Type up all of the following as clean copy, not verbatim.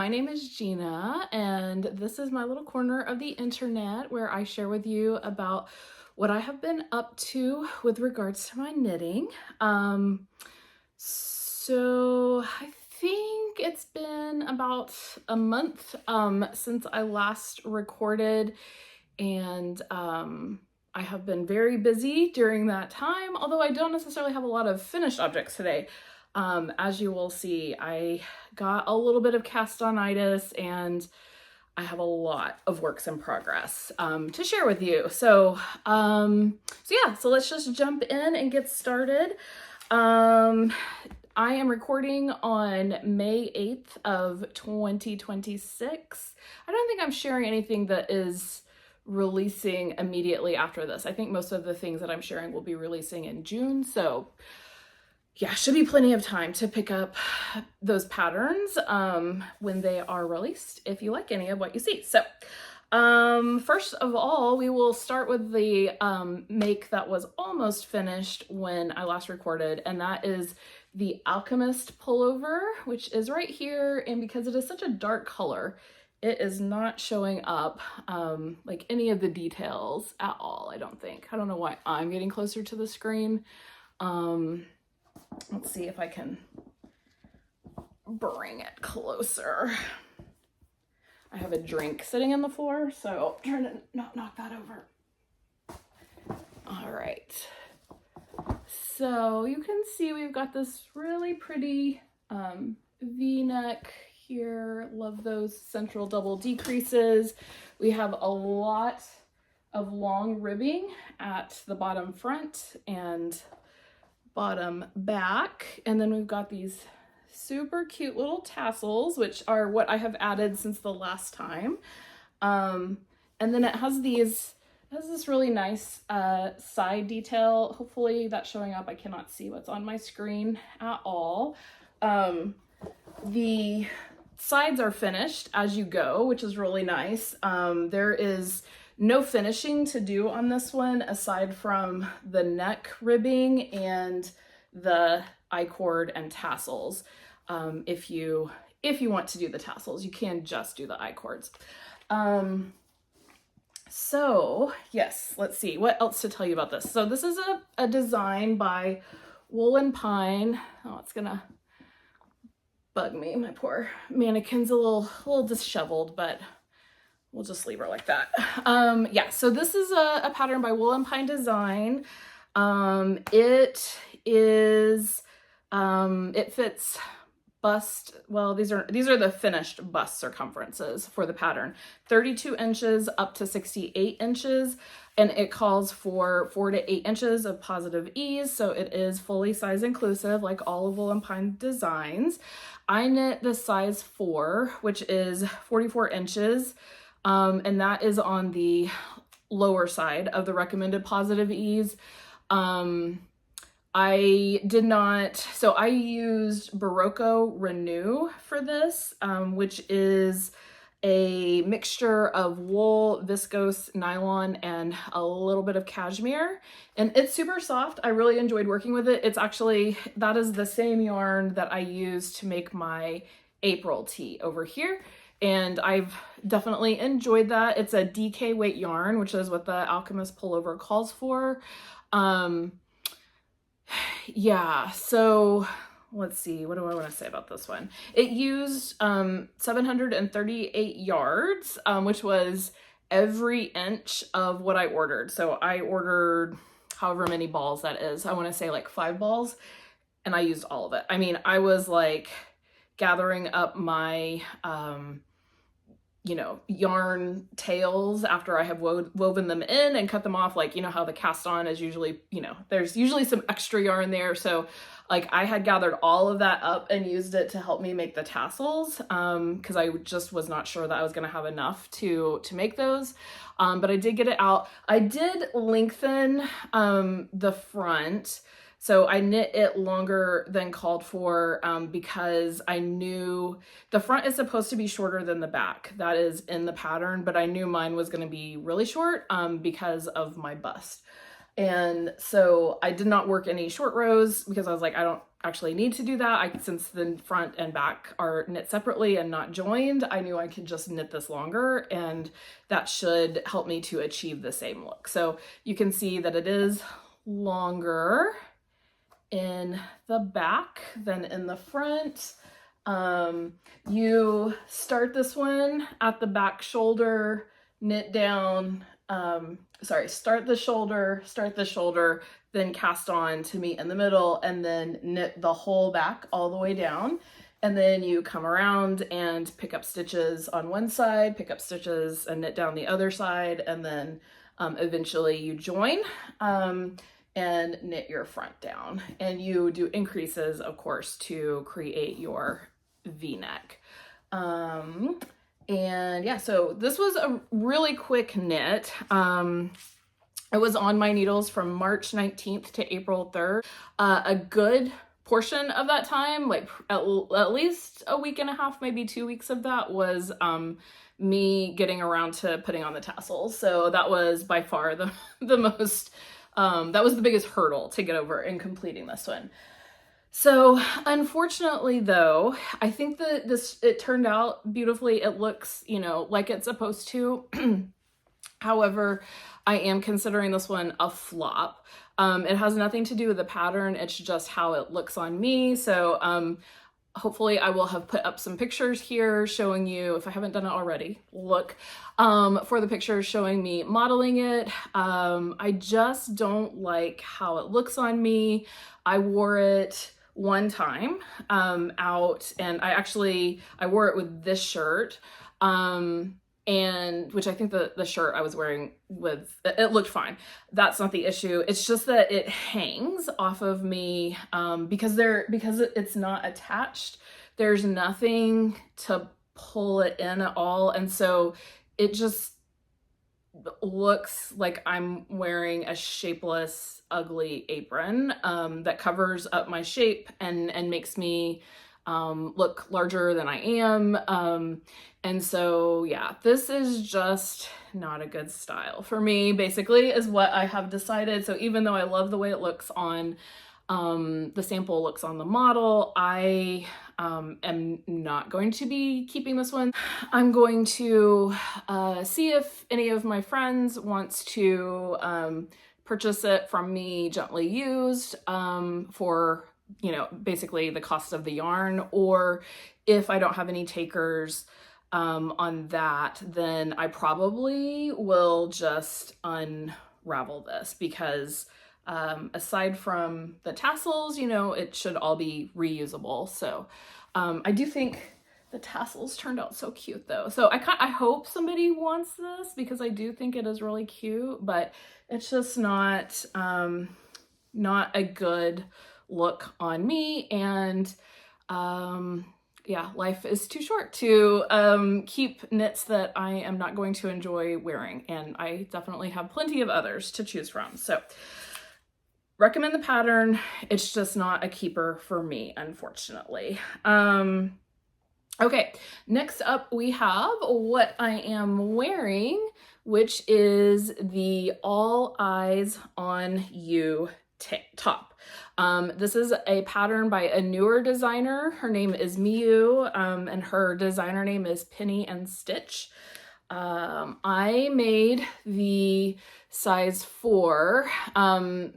my name is Gina, and this is my little corner of the internet where I share with you about what I have been up to with regards to my knitting. So I think it's been about a month since I last recorded, and I have been very busy during that time, although I don't necessarily have a lot of finished objects today. As you will see, I got a little bit of cast-on-itis and I have a lot of works in progress to share with you. So let's just jump in and get started. I am recording on May 8th of 2026. I don't think I'm sharing anything that is releasing immediately after this. I think most of the things that I'm sharing will be releasing in June. So yeah, should be plenty of time to pick up those patterns when they are released, if you like any of what you see. So first of all, we will start with the make that was almost finished when I last recorded, and that is the Alchemist pullover, which is right here. And because it is such a dark color, it is not showing up like any of the details at all, I don't think. I don't know why I'm getting closer to the screen. Let's see if I can bring it closer. I have a drink sitting on the floor, so I'll try to not knock that over. All right. So you can see we've got this really pretty V-neck here. Love those central double decreases. We have a lot of long ribbing at the bottom front and bottom back, and then we've got these super cute little tassels, which are what I have added since the last time. And then it has this really nice side detail. Hopefully that's showing up. I cannot see what's on my screen at all. The sides are finished as you go, which is really nice. There is no finishing to do on this one aside from the neck ribbing and the I-cord and tassels. If you want to do the tassels, you can just do the I-cords. So yes, let's see what else to tell you about this. So this is a design by Wool & Pine. Oh, it's gonna bug me. My poor mannequin's a little disheveled, but we'll just leave her like that. Yeah, so this is a pattern by Wool & Pine Design. It fits bust, well, these are the finished bust circumferences for the pattern. 32 inches up to 68 inches, and it calls for 4 to 8 inches of positive ease, so it is fully size inclusive like all of Wool & Pine designs. I knit the size 4, which is 44 inches. And that is on the lower side of the recommended positive ease. I used Berroco Renew for this, which is a mixture of wool, viscose, nylon, and a little bit of cashmere. And it's super soft. I really enjoyed working with it. That is the same yarn that I used to make my April tee over here. And I've definitely enjoyed that. It's a DK weight yarn, which is what the Alchemist pullover calls for. Yeah, so let's see, what do I want to say about this one? It used 738 yards, which was every inch of what I ordered. So I ordered however many balls that is. I want to say like 5 balls, and I used all of it. I mean, I was like gathering up my yarn tails after I have woven them in and cut them off. Like, you know how the cast on is usually, there's usually some extra yarn there. So like I had gathered all of that up and used it to help me make the tassels, because I just was not sure that I was going to have enough to make those. But I did get it out. I did lengthen the front. So I knit it longer than called for because I knew the front is supposed to be shorter than the back. That is in the pattern, but I knew mine was going to be really short because of my bust. And so I did not work any short rows because I was like, I don't actually need to do that. Since the front and back are knit separately and not joined, I knew I could just knit this longer, and that should help me to achieve the same look. So you can see that it is longer in the back than in the front. You start this one at the back shoulder, knit down, start the shoulder, then cast on to meet in the middle, and then knit the whole back all the way down. And then you come around and pick up stitches on one side, pick up stitches and knit down the other side, and then eventually you join and knit your front down. And you do increases, of course, to create your V-neck. And yeah, so this was a really quick knit. I was on my needles from March 19th to April 3rd. A good portion of that time, like at least a week and a half, maybe 2 weeks of that was me getting around to putting on the tassels. So that was by far the most, that was the biggest hurdle to get over in completing this one. So unfortunately though, I think that it turned out beautifully. It looks, you know, like it's supposed to. However, I am considering this one a flop. It has nothing to do with the pattern. It's just how it looks on me. So hopefully I will have put up some pictures here showing you, if I haven't done it already, look for the pictures showing me modeling it. I just don't like how it looks on me. I wore it one time out, and I wore it with this shirt, and which I think the shirt I was wearing with, it looked fine. That's not the issue. It's just that it hangs off of me because it's not attached. There's nothing to pull it in at all, and so it just looks like I'm wearing a shapeless, ugly apron that covers up my shape and makes me look larger than I am. And so yeah, this is just not a good style for me, basically, is what I have decided. So even though I love the way it looks on the sample looks on the model, I am not going to be keeping this one. I'm going to see if any of my friends wants to purchase it from me gently used for, you know, basically the cost of the yarn, or if I don't have any takers on that, then I probably will just unravel this, because aside from the tassels, you know, it should all be reusable. So I do think the tassels turned out so cute though. So I hope somebody wants this, because I do think it is really cute, but it's just not a good look on me. And yeah, life is too short to keep knits that I am not going to enjoy wearing, and I definitely have plenty of others to choose from. So recommend the pattern. It's just not a keeper for me, unfortunately. Okay, next up we have what I am wearing, which is the All Eyes on You top. This is a pattern by a newer designer. Her name is Miu, and her designer name is Penny and Stitch. I made the size 4.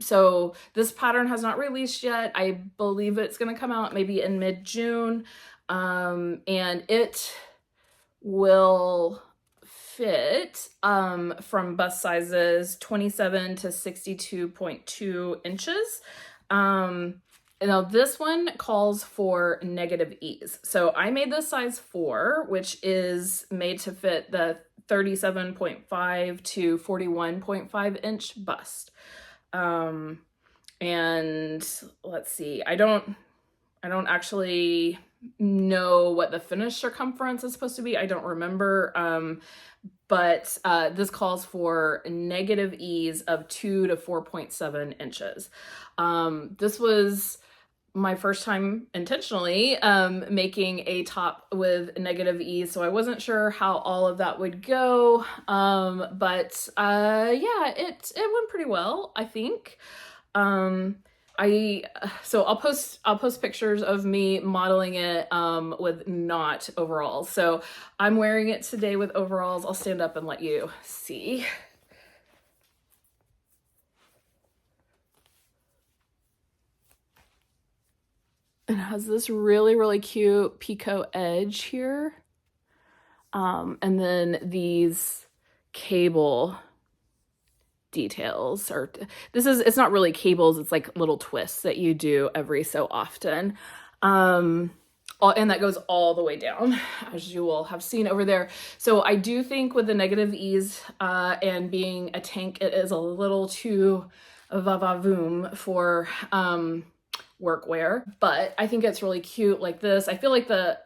So this pattern has not released yet. I believe it's going to come out maybe in mid-June. And it will fit from bust sizes 27 to 62.2 inches. Now this one calls for negative ease. So I made the size 4, which is made to fit the 37.5 to 41.5 inch bust. And let's see, I don't actually know what the finished circumference is supposed to be. I don't remember. But this calls for negative ease of 2 to 4.7 inches. This was my first time intentionally making a top with negative ease, so I wasn't sure how all of that would go, but yeah, it went pretty well, I think. So I'll post pictures of me modeling it with not overalls. So I'm wearing it today with overalls. I'll stand up and let you see. It has this really, really cute picot edge here. And then these cable details, or it's not really cables, it's like little twists that you do every so often. And that goes all the way down, as you will have seen over there. So I do think with the negative ease and being a tank, it is a little too va-va-voom for workwear, but I think it's really cute like this. I feel like the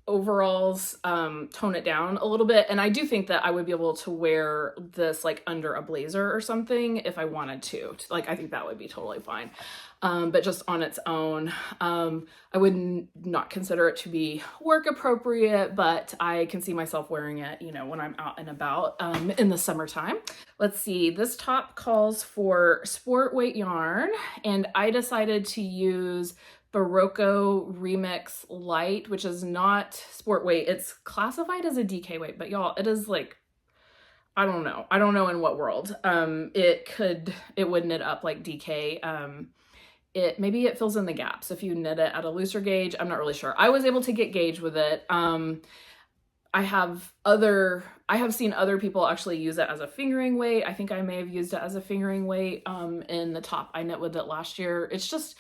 overalls tone it down a little bit, and I do think that I would be able to wear this like under a blazer or something if I wanted to. Like, I think that would be totally fine. But just on its own, I would not consider it to be work appropriate, but I can see myself wearing it, you know, when I'm out and about in the summertime. Let's see, this top calls for sport weight yarn, and I decided to use Berroco Remix Light, which is not sport weight. It's classified as a DK weight, but y'all, it is like, I don't know in what world it would knit up like DK. Maybe it fills in the gaps if you knit it at a looser gauge. I'm not really sure. I was able to get gauge with it. I have seen other people actually use it as a fingering weight. I think I may have used it as a fingering weight in the top I knit with it last year. It's just,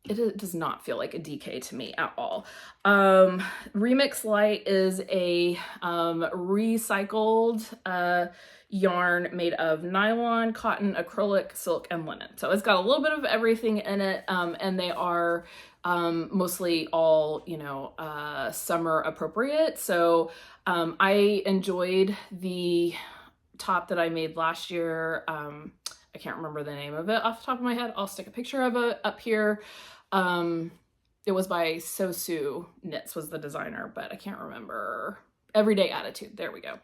it does not feel like a DK to me at all. Remix Light is a recycled yarn made of nylon, cotton, acrylic, silk, and linen. So it's got a little bit of everything in it, and they are mostly all, you know, summer appropriate. So I enjoyed the top that I made last year. I can't remember the name of it off the top of my head. I'll stick a picture of it up here. It was by Sosu Knits was the designer, but I can't remember. Everyday Attitude. There we go.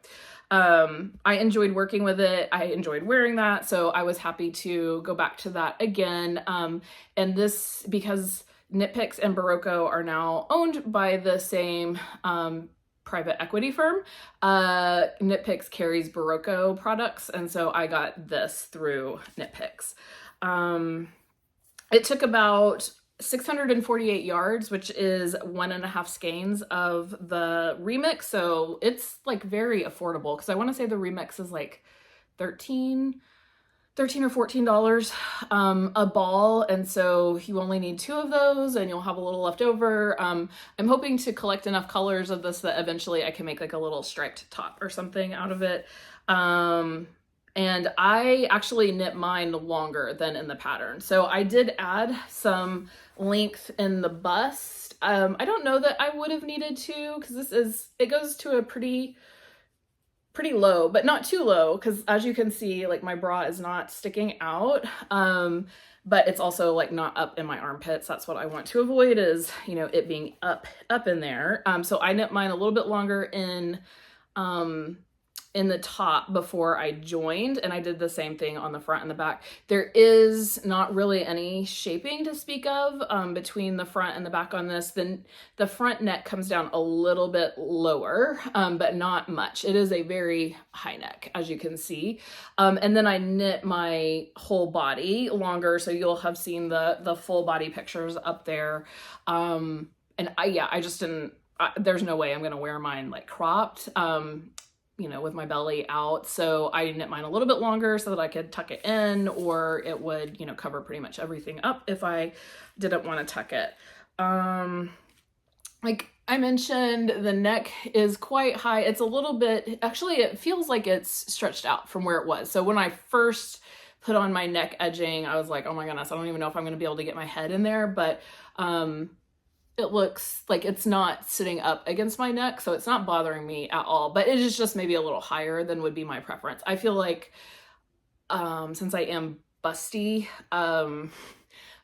I enjoyed working with it. I enjoyed wearing that. So I was happy to go back to that again. And this, because Knitpicks and Berroco are now owned by the same private equity firm, Knitpicks carries Berroco products, and so I got this through Knitpicks. It took about 648 yards, which is 1.5 skeins of the remix, so it's like very affordable, because I want to say the remix is like $13 or $14 a ball, and so you only need 2 of those and you'll have a little left over. I'm hoping to collect enough colors of this that eventually I can make like a little striped top or something out of it. And I actually knit mine longer than in the pattern, so I did add some length in the bust. I don't know that I would have needed to, because it goes to a pretty low, but not too low, because as you can see, like my bra is not sticking out, but it's also like not up in my armpits. That's what I want to avoid, is, you know, it being up in there. So I knit mine a little bit longer in the top before I joined, and I did the same thing on the front and the back. There is not really any shaping to speak of between the front and the back on this. Then the front neck comes down a little bit lower, but not much. It is a very high neck, as you can see. And then I knit my whole body longer, so you'll have seen the full body pictures up there. And I just didn't, there's no way I'm gonna wear mine like cropped, you know, with my belly out. So I knit mine a little bit longer so that I could tuck it in, or it would, you know, cover pretty much everything up if I didn't want to tuck it. Like I mentioned, the neck is quite high. It's a little bit, actually it feels like it's stretched out from where it was. So when I first put on my neck edging, I was like, oh my goodness, I don't even know if I'm going to be able to get my head in there, but it looks like it's not sitting up against my neck, so it's not bothering me at all, but it is just maybe a little higher than would be my preference. I feel like since I am busty,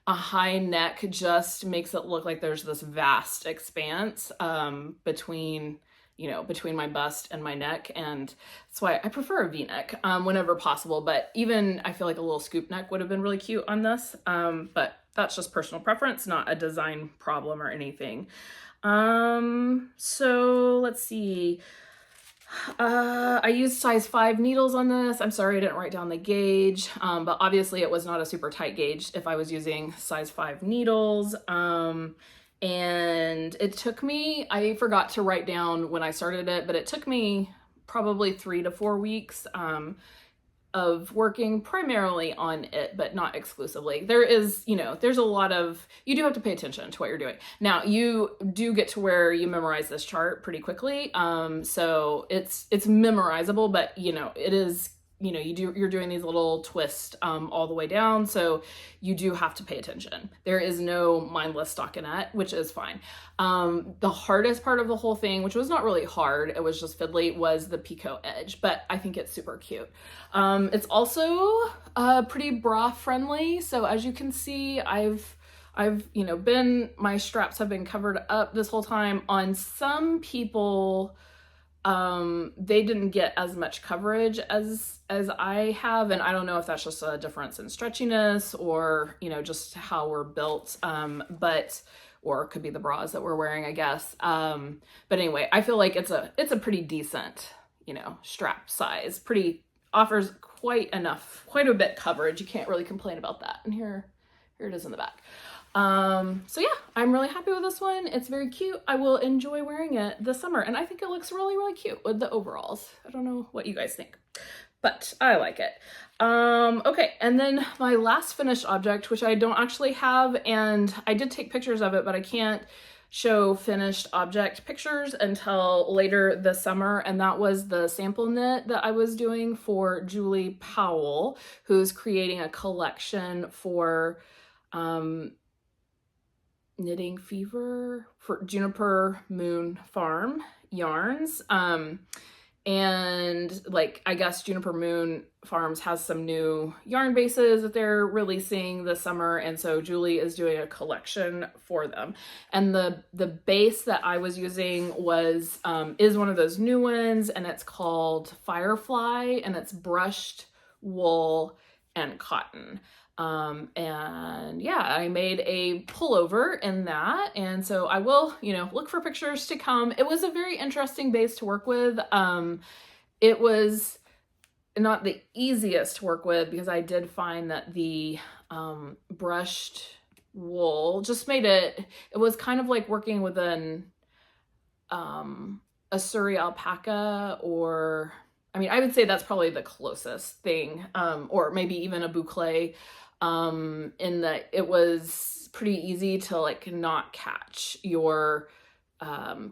a high neck just makes it look like there's this vast expanse between, you know, between my bust and my neck, and that's why I prefer a V-neck whenever possible. But even I feel like a little scoop neck would have been really cute on this, but that's just personal preference, not a design problem or anything. So let's see. I used size 5 needles on this. I'm sorry I didn't write down the gauge, but obviously it was not a super tight gauge if I was using size 5 needles. And it took me, I forgot to write down when I started it, but it took me probably 3 to 4 weeks of working primarily on it, but not exclusively. There is, you know, there's a lot of, you do have to pay attention to what you're doing. Now, you do get to where you memorize this chart pretty quickly. So it's memorizable, but you know, it is, you know, you're doing these little twists all the way down, so you do have to pay attention. There is no mindless stockinette, which is fine. The hardest part of the whole thing, which was not really hard, it was just fiddly, was the picot edge, but I think it's super cute. It's also pretty bra friendly, so as you can see, I've you know, my straps have been covered up this whole time. On some people, they didn't get as much coverage as I have, and I don't know if that's just a difference in stretchiness or, you know, just how we're built, but or it could be the bras that we're wearing, I guess. But anyway, I feel like it's a pretty decent, you know, strap size. Offers quite a bit coverage. You can't really complain about that. And here it is in the back. So yeah, I'm really happy with this one. It's very cute. I will enjoy wearing it this summer, and I think it looks really, really cute with the overalls. I don't know what you guys think, but I like it. Okay, and then my last finished object, which I don't actually have, and I did take pictures of it, but I can't show finished object pictures until later this summer, and that was the sample knit that I was doing for Julie Powell, who's creating a collection for Knitting Fever for Juniper Moon Farm yarns. And like, I guess Juniper Moon Farms has some new yarn bases that they're releasing this summer, and so Julie is doing a collection for them. And the base that I was using was is one of those new ones, and it's called Firefly, and it's brushed wool and cotton. And yeah, I made a pullover in that, and so I will, you know, look for pictures to come. It was a very interesting base to work with. It was not the easiest to work with because I did find that the brushed wool just made it was kind of like working with a Surrey alpaca, or I mean, I would say that's probably the closest thing, or maybe even a boucle, in that it was pretty easy to like not catch your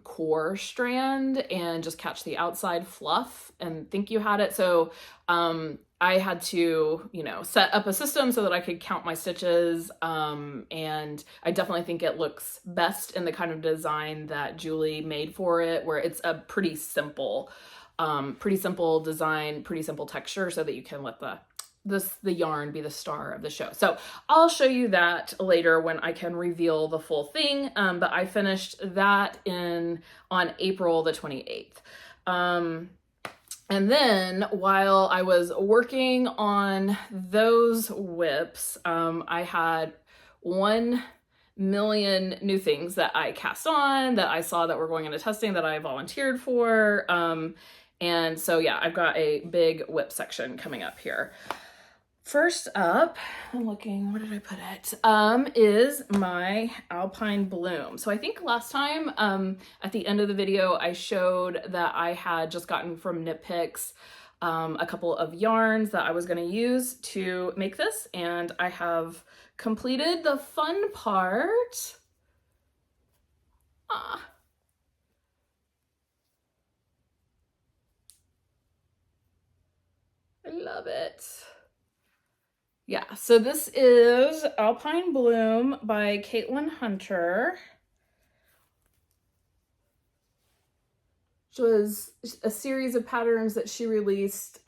core strand and just catch the outside fluff and think you had it. So I had to, you know, set up a system so that I could count my stitches, and I definitely think it looks best in the kind of design that Julie made for it, where it's a pretty simple design, pretty simple texture, so that you can let the yarn be the star of the show. So I'll show you that later when I can reveal the full thing. But I finished that on April the 28th. And then while I was working on those whips, I had 1 million new things that I cast on, that I saw that were going into testing, that I volunteered for. And so yeah, I've got a big whip section coming up here. First up, I'm looking, where did I put it? Is my Alpine Bloom. So I think last time, at the end of the video, I showed that I had just gotten from Knit Picks a couple of yarns that I was going to use to make this, and I have completed the fun part. I love it. Yeah, so this is Alpine Bloom by Caitlyn Hunter, which was a series of patterns that she released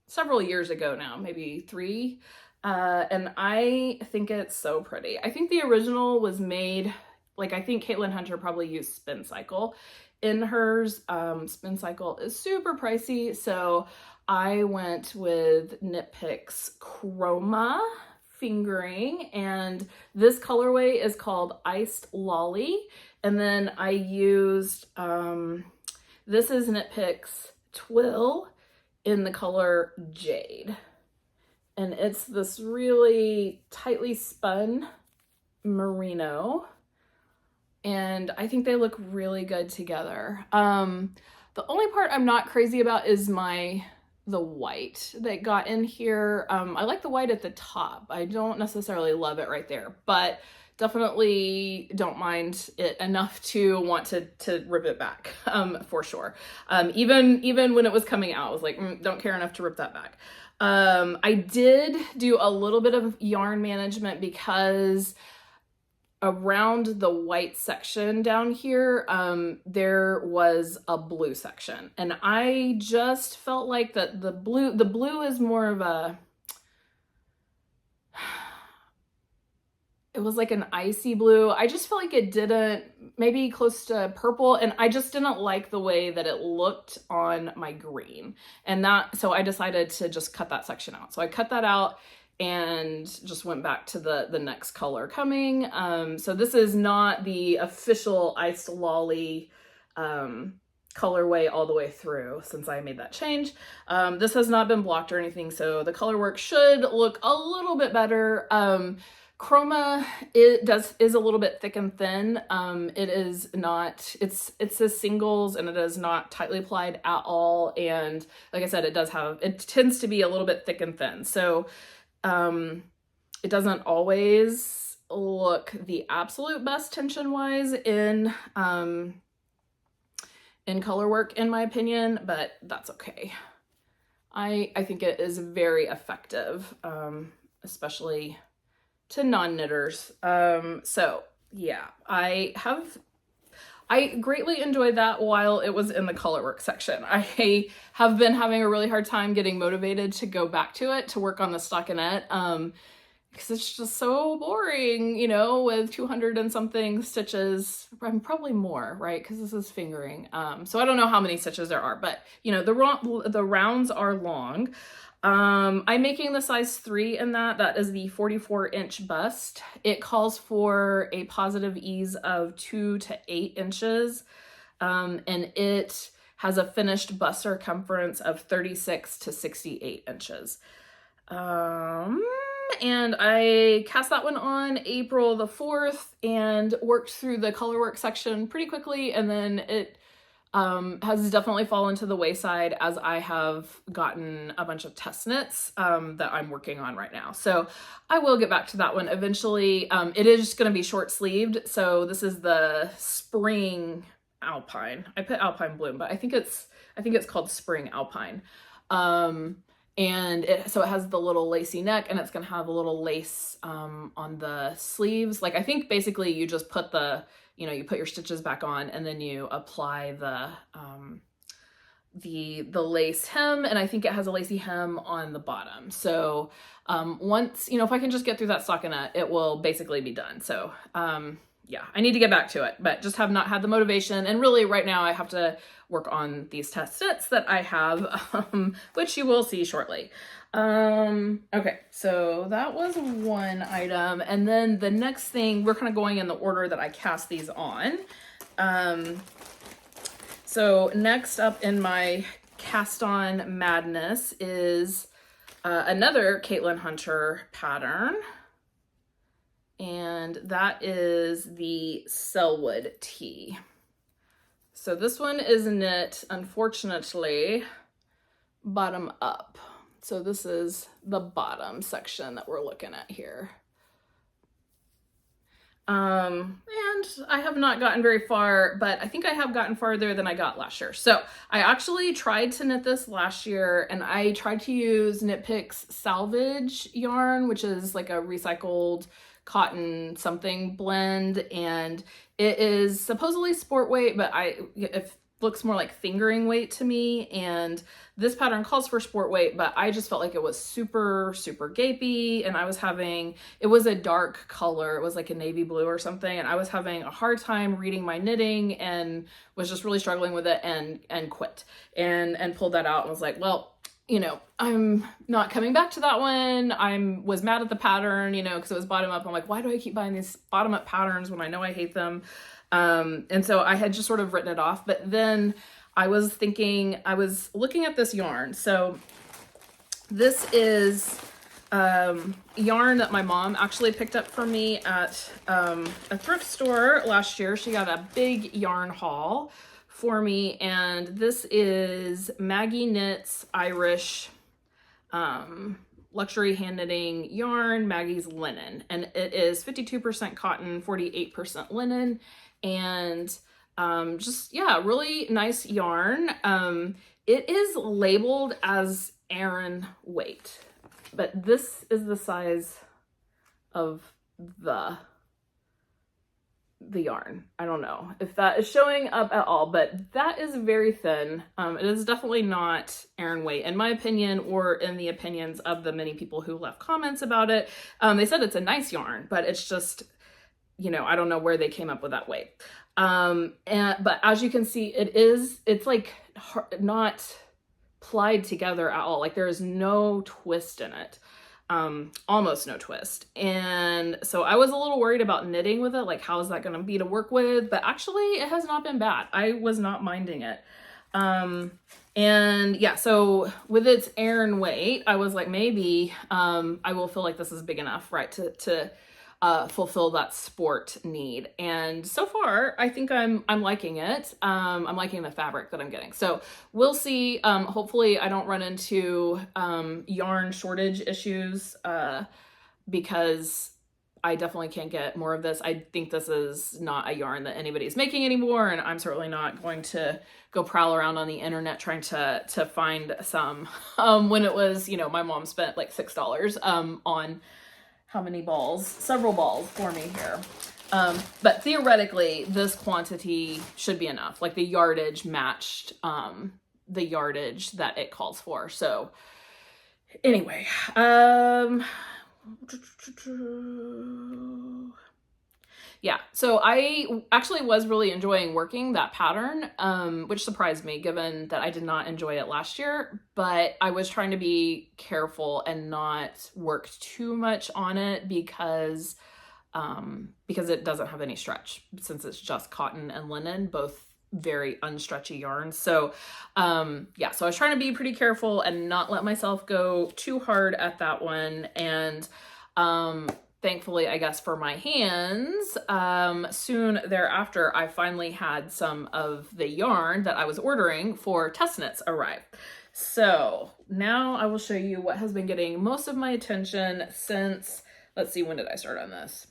several years ago now, maybe 3. And I think it's so pretty. I think the original was made, like, I think Caitlyn Hunter probably used Spin Cycle in hers. Spin Cycle is super pricey, so I went with Knitpicks Chroma fingering, and this colorway is called Iced Lolly. And then I used, this is Knitpicks Twill in the color Jade. And it's this really tightly spun merino. And I think they look really good together. The only part I'm not crazy about is the white that got in here. I like the white at the top. I don't necessarily love it right there, but definitely don't mind it enough to want to rip it back, for sure. Even when it was coming out, I was like, don't care enough to rip that back. I did do a little bit of yarn management because around the white section down here, there was a blue section, and I just felt like that the blue is more of a, it was like an icy blue. I just felt like it didn't, maybe close to purple, and I just didn't like the way that it looked on my green. And so I decided to just cut that section out. So I cut that out and just went back to the next color coming. So this is not the official Iced Lolly colorway all the way through since I made that change. This has not been blocked or anything, so the color work should look a little bit better. Chroma is a little bit thick and thin. It is not, it's a singles, and it is not tightly applied at all. And like I said, it tends to be a little bit thick and thin. So it doesn't always look the absolute best tension wise in color work, in my opinion, but that's okay. I think it is very effective, especially to non-knitters. So yeah, I greatly enjoyed that while it was in the color work section. I have been having a really hard time getting motivated to go back to it to work on the stockinette, because it's just so boring, you know, with 200 and something stitches. Probably more, right? Because this is fingering. So I don't know how many stitches there are, but you know, the rounds are long. I'm making the size 3 in that. That is the 44-inch bust. It calls for a positive ease of 2 to 8 inches. And it has a finished bust circumference of 36 to 68 inches. And I cast that one on April the 4th and worked through the color work section pretty quickly. And then it has definitely fallen to the wayside as I have gotten a bunch of test knits that I'm working on right now. So I will get back to that one eventually. It is just going to be short sleeved. So this is the spring Alpine. I put Alpine Bloom, but I think it's called Spring Alpine. And so it has the little lacy neck, and it's going to have a little lace on the sleeves. Like, I think basically you just put you put your stitches back on, and then you apply the lace hem, and I think it has a lacy hem on the bottom. So once, if I can just get through that stockinette, it will basically be done. So yeah, I need to get back to it, but just have not had the motivation. And really right now I have to work on these test knits that I have, which you will see shortly. Okay, so that was one item. And then the next thing, we're kind of going in the order that I cast these on. So next up in my cast on madness is another Caitlyn Hunter pattern. And that is the Sellwood Tee. So this one is knit, unfortunately, bottom up. So this is the bottom section that we're looking at here. And I have not gotten very far, but I think I have gotten farther than I got last year. So I actually tried to knit this last year, and I tried to use Knitpicks salvage yarn, which is like a recycled cotton something blend, and it is supposedly sport weight, but looks more like fingering weight to me, and this pattern calls for sport weight, but I just felt like it was super, super gapey, and I was having, it was a dark color, it was like a navy blue or something, and I was having a hard time reading my knitting and was just really struggling with it, and quit and pulled that out and was like, well, you know, I'm not coming back to that one. Was mad at the pattern, you know, because it was bottom up. I'm like, why do I keep buying these bottom up patterns when I know I hate them? And so I had just sort of written it off. But then I was thinking, I was looking at this yarn. So this is yarn that my mom actually picked up for me at a thrift store last year. She got a big yarn haul for me, and this is MaggiKnits Irish luxury hand knitting yarn, Maggie's linen, and it is 52% cotton, 48% linen, and just, yeah, really nice yarn. It is labeled as Aran weight, but this is the size of the yarn. I don't know if that is showing up at all, but that is very thin. It is definitely not Aran weight, in my opinion, or in the opinions of the many people who left comments about it. They said it's a nice yarn, but it's just, you know, I don't know where they came up with that weight. But as you can see, it's like not plied together at all. Like there is no twist in it. Almost no twist. And so I was a little worried about knitting with it, like how is that going to be to work with, but actually it has not been bad. I was not minding it. And yeah, so with its Aran weight, I was like, maybe I will feel like this is big enough, right, to fulfill that sport need. And so far, I think I'm liking it. I'm liking the fabric that I'm getting. So we'll see. Hopefully I don't run into yarn shortage issues because I definitely can't get more of this. I think this is not a yarn that anybody's making anymore, and I'm certainly not going to go prowl around on the internet trying to find some when it was, you know, my mom spent like $6 on how many balls? Several balls for me here. But theoretically, this quantity should be enough. Like the yardage matched the yardage that it calls for. So anyway, yeah, so I actually was really enjoying working that pattern, which surprised me given that I did not enjoy it last year, but I was trying to be careful and not work too much on it because it doesn't have any stretch, since it's just cotton and linen, both very unstretchy yarns. So yeah, so I was trying to be pretty careful and not let myself go too hard at that one. And thankfully, I guess for my hands, soon thereafter, I finally had some of the yarn that I was ordering for test knits arrive. So now I will show you what has been getting most of my attention since, let's see, when did I start on this?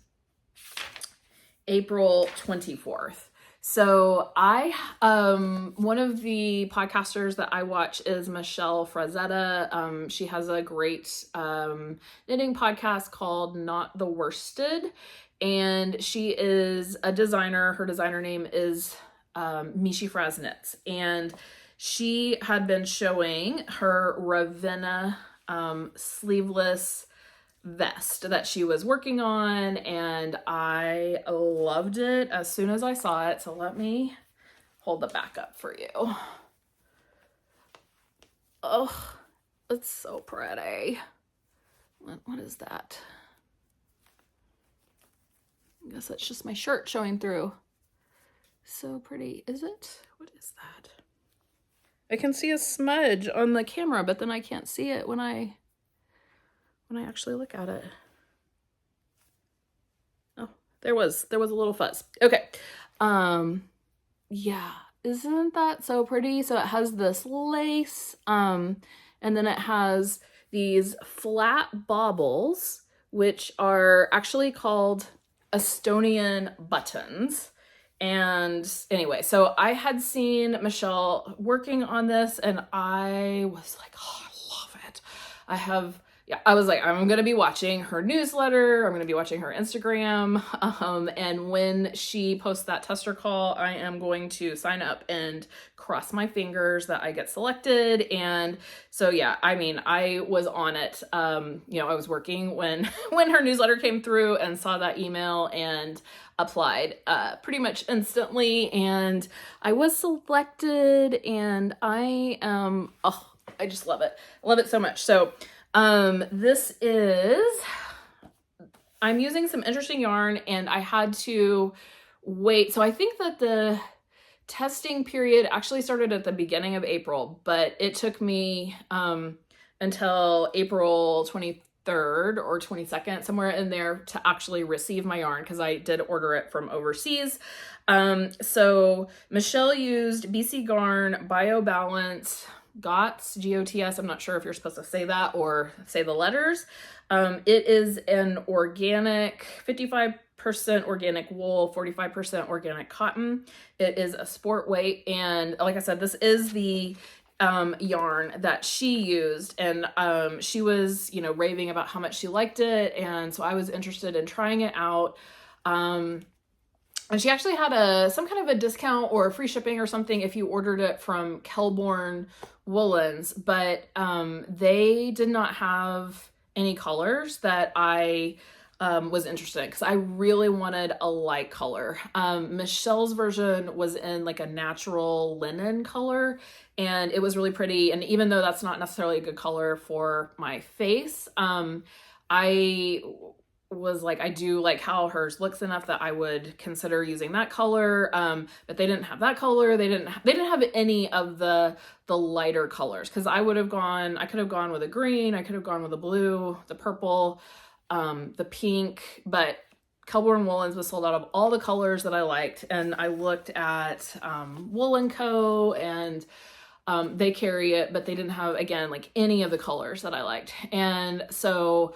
April 24th. So one of the podcasters that I watch is Michelle Frazetta. She has a great knitting podcast called Not the Worsted, and she is a designer. Her designer name is Mishi Fraz Knits, and she had been showing her Ravenna sleeveless vest that she was working on, and I loved it as soon as I saw it. So let me hold the back up for you. Oh, it's so pretty. What is that? I guess that's just my shirt showing through. So pretty. Is it? What is that? I can see a smudge on the camera, but then I can't see it when I actually look at it. Oh, there was a little fuzz. Okay. Yeah, isn't that so pretty? So it has this lace, and then it has these flat baubles, which are actually called Estonian buttons. And anyway, so I had seen Michelle working on this, and I was like, oh, I love it. I have yeah, I was like, I'm going to be watching her newsletter. I'm going to be watching her Instagram. And when she posts that tester call, I am going to sign up and cross my fingers that I get selected. And so, yeah, I mean, I was on it. You know, I was working when, when her newsletter came through and saw that email and applied pretty much instantly. And I was selected and I am, oh, I just love it. I love it so much. So, this is, I'm using some interesting yarn and I had to wait. So I think that the testing period actually started at the beginning of April, but it took me, until April 23rd or 22nd, somewhere in there, to actually receive my yarn, because I did order it from overseas. So Michelle used BC Garn Bio Balance GOTS, G-O-T-S. I'm not sure if you're supposed to say that or say the letters. It is an organic, 55% organic wool, 45% organic cotton. It is a sport weight. And like I said, this is the yarn that she used. And she was, you know, raving about how much she liked it. And so I was interested in trying it out. And she actually had some kind of a discount or free shipping or something if you ordered it from Kelborn Woolens, but they did not have any colors that I was interested in, because I really wanted a light color. Michelle's version was in like a natural linen color, and it was really pretty. And even though that's not necessarily a good color for my face, I was like, I do like how hers looks enough that I would consider using that color. But they didn't have that color. They didn't have any of the lighter colors, because I could have gone with a green, I could have gone with a blue, the purple, the pink, but Kelborn Woolens was sold out of all the colors that I liked. And I looked at Wool & Co. and they carry it, but they didn't have, again, like any of the colors that I liked. And so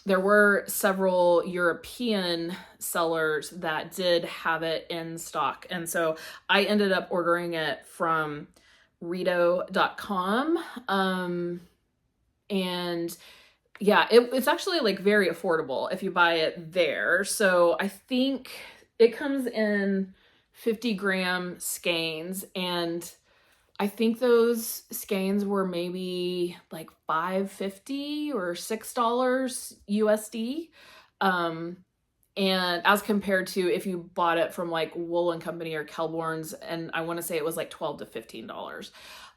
there were several European sellers that did have it in stock. And so I ended up ordering it from Rito.com. And yeah, it's actually like very affordable if you buy it there. So I think it comes in 50-gram skeins, and I think those skeins were maybe like $5.50 or $6 USD. And as compared to if you bought it from like Wool & Company or Kelborn's, and I want to say it was like $12 to $15.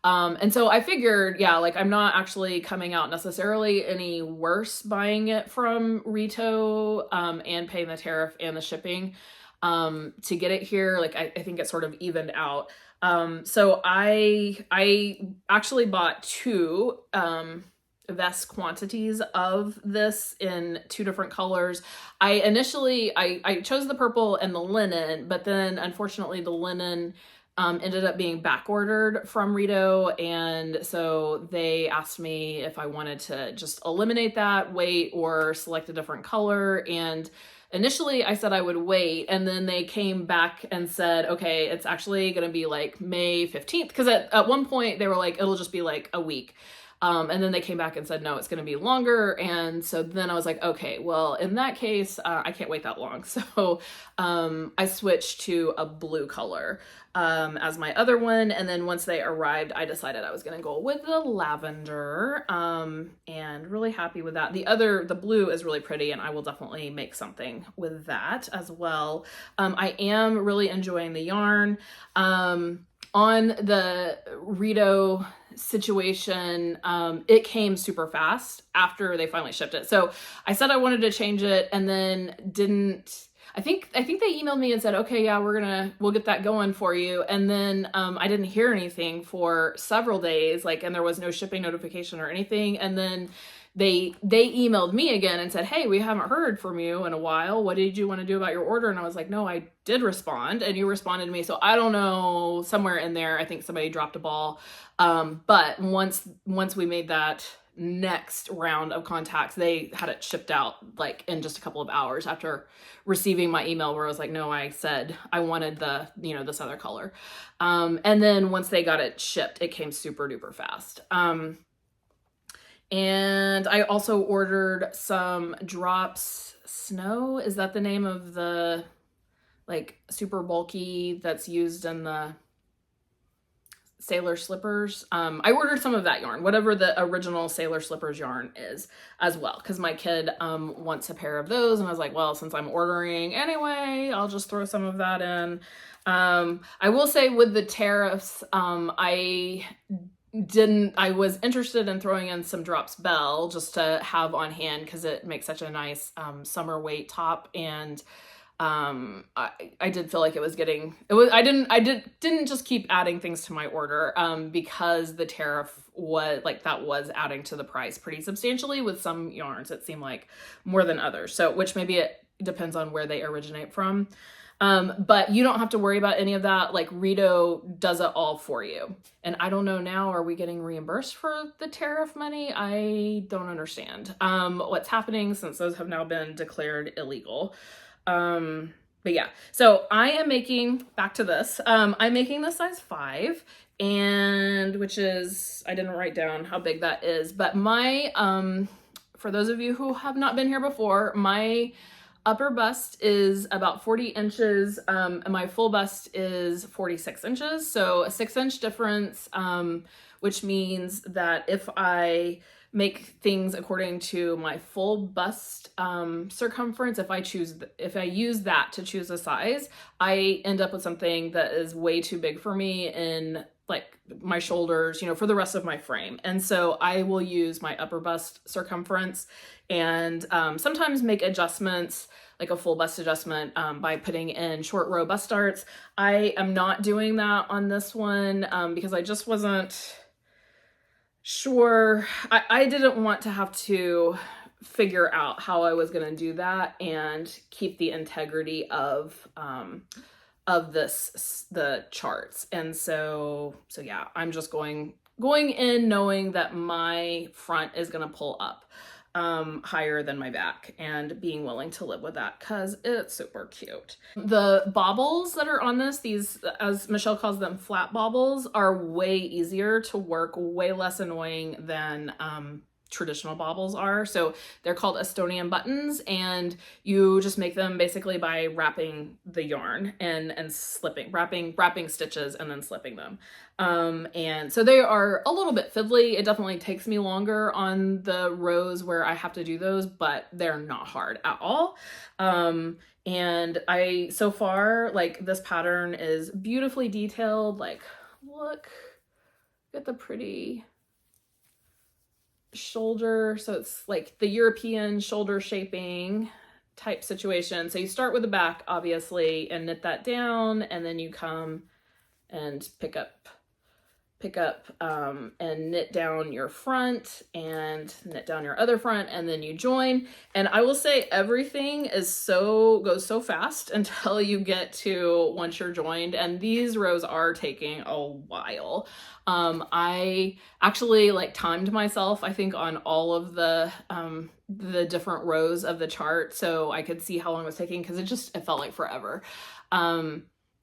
And so I figured, yeah, like I'm not actually coming out necessarily any worse buying it from Rito, and paying the tariff and the shipping, to get it here. Like I think it sort of evened out. So I actually bought two, vest quantities of this in two different colors. I chose the purple and the linen, but then unfortunately the linen ended up being back ordered from Rito, and so they asked me if I wanted to just eliminate that, wait, or select a different color. And initially I said I would wait, and then they came back and said, okay, it's actually going to be like May 15th. Because at one point they were like, it'll just be like a week. And then they came back and said, no, it's going to be longer. And so then I was like, okay, well, in that case, I can't wait that long. So I switched to a blue color as my other one. And then once they arrived, I decided I was going to go with the lavender, and really happy with that. The blue is really pretty, and I will definitely make something with that as well. I am really enjoying the yarn. On the Rito situation, it came super fast after they finally shipped it. So I said I wanted to change it, and then didn't. I think they emailed me and said, okay, yeah, we'll get that going for you. And then I didn't hear anything for several days, and there was no shipping notification or anything. And then they emailed me again and said, hey, we haven't heard from you in a while. What did you want to do about your order? And I was like, no, I did respond, and you responded to me. So I don't know, somewhere in there, I think somebody dropped a ball. But once we made that next round of contacts, they had it shipped out like in just a couple of hours after receiving my email where I was like, no, I said I wanted this other color. And then once they got it shipped, it came super duper fast. And I also ordered some Drops Snow. Is that the name of the like super bulky that's used in the Sailor Slippers? I ordered some of that yarn, whatever the original Sailor Slippers yarn is as well, because my kid wants a pair of those, and I was like, well, since I'm ordering anyway, I'll just throw some of that in. I will say with the tariffs, I was interested in throwing in some Drops Bell just to have on hand because it makes such a nice summer weight top, and I did feel like I didn't just keep adding things to my order because the tariff was that was adding to the price pretty substantially. With some yarns it seemed like more than others, so which maybe it depends on where they originate from. But you don't have to worry about any of that. Like Rito does it all for you. And I don't know now, are we getting reimbursed for the tariff money? I don't understand what's happening since those have now been declared illegal. But yeah, so I am making, back to this, I'm making the size 5, and which is, I didn't write down how big that is, but my, for those of you who have not been here before, my upper bust is about 40 inches, and my full bust is 46 inches. So a 6-inch difference, which means that if I make things according to my full bust circumference, if I use that to choose a size, I end up with something that is way too big for me in like my shoulders, you know, for the rest of my frame. And so I will use my upper bust circumference and sometimes make adjustments, like a full bust adjustment by putting in short row bust darts. I am not doing that on this one because I just wasn't sure. I didn't want to have to figure out how I was going to do that and keep the integrity of the charts. And so yeah, I'm just going in knowing that my front is going to pull up higher than my back, and being willing to live with that because it's super cute. The baubles that are on this, these, as Michelle calls them, flat baubles, are way easier to work, way less annoying than traditional baubles are. So they're called Estonian buttons, and you just make them basically by wrapping the yarn and slipping, wrapping stitches and then slipping them. And so they are a little bit fiddly. It definitely takes me longer on the rows where I have to do those, but they're not hard at all. And so far, like, this pattern is beautifully detailed. Like, look at the pretty shoulder. So it's like the European shoulder shaping type situation. So you start with the back, obviously, and knit that down, and then you come and pick up and knit down your front and knit down your other front, and then you join. And I will say everything goes so fast until you get to once you're joined, and these rows are taking a while. I actually timed myself, I think, on all of the different rows of the chart so I could see how long it was taking, because it felt like forever.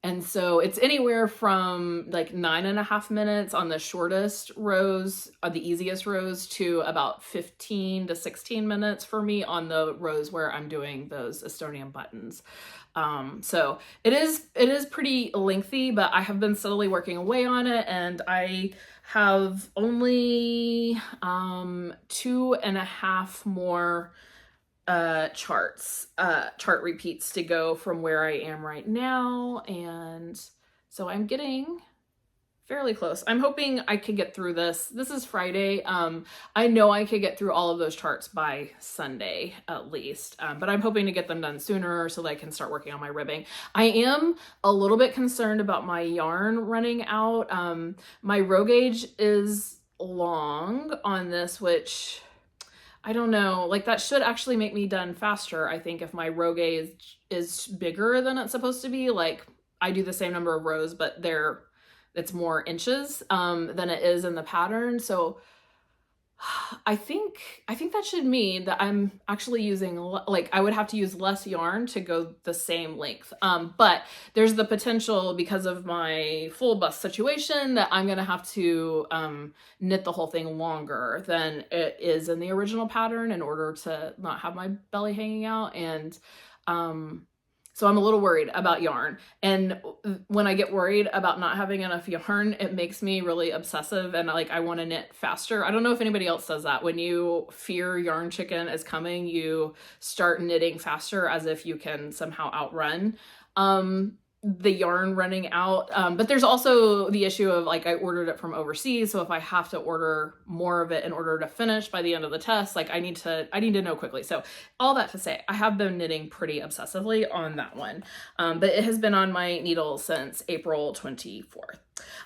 And so it's anywhere from 9.5 minutes on the shortest rows, the easiest rows, to about 15 to 16 minutes for me on the rows where I'm doing those Estonian buttons. So it is pretty lengthy, but I have been steadily working away on it, and I have only 2.5 more chart repeats to go from where I am right now, and so I'm getting fairly close. I'm hoping I could get through this. This is Friday. I know I could get through all of those charts by Sunday at least, but I'm hoping to get them done sooner so that I can start working on my ribbing. I am a little bit concerned about my yarn running out. My row gauge is long on this, which I don't know, that should actually make me done faster, I think, if my row gauge is bigger than it's supposed to be. I do the same number of rows, but it's more inches than it is in the pattern. So I think that should mean that I'm actually using, like, I would have to use less yarn to go the same length. But there's the potential, because of my full bust situation, that I'm gonna have to knit the whole thing longer than it is in the original pattern in order to not have my belly hanging out. And so I'm a little worried about yarn. And when I get worried about not having enough yarn, it makes me really obsessive and like I want to knit faster. I don't know if anybody else does that. When you fear yarn chicken is coming, you start knitting faster as if you can somehow outrun the yarn running out. But there's also the issue of, like, I ordered it from overseas, so if I have to order more of it in order to finish by the end of the test, like I need to know quickly. So all that to say, I have been knitting pretty obsessively on that one. But it has been on my needle since April 24th.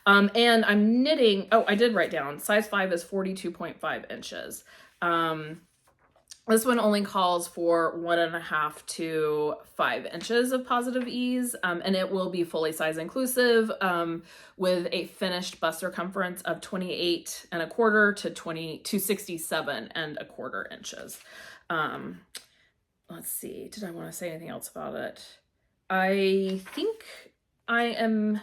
And I'm knitting, oh, I did write down, size 5 is 42.5 inches. This one only calls for 1.5 to 5 inches of positive ease, and it will be fully size inclusive, with a finished bust circumference of 28.25 to 67.25 inches. Let's see, did I want to say anything else about it? I think I am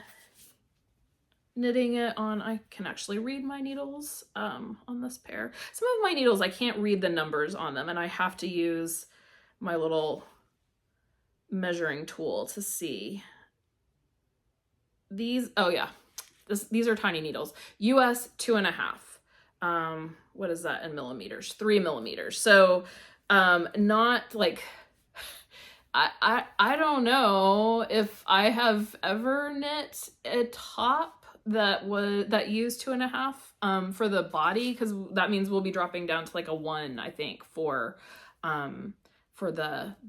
knitting it on, I can actually read my needles on this pair. Some of my needles, I can't read the numbers on them, and I have to use my little measuring tool to see. These, oh yeah, these are tiny needles. US 2.5. What is that in millimeters? 3 millimeters. So not like, I don't know if I have ever knit a top that used 2.5 for the body, because that means we'll be dropping down to like a 1, I think, for the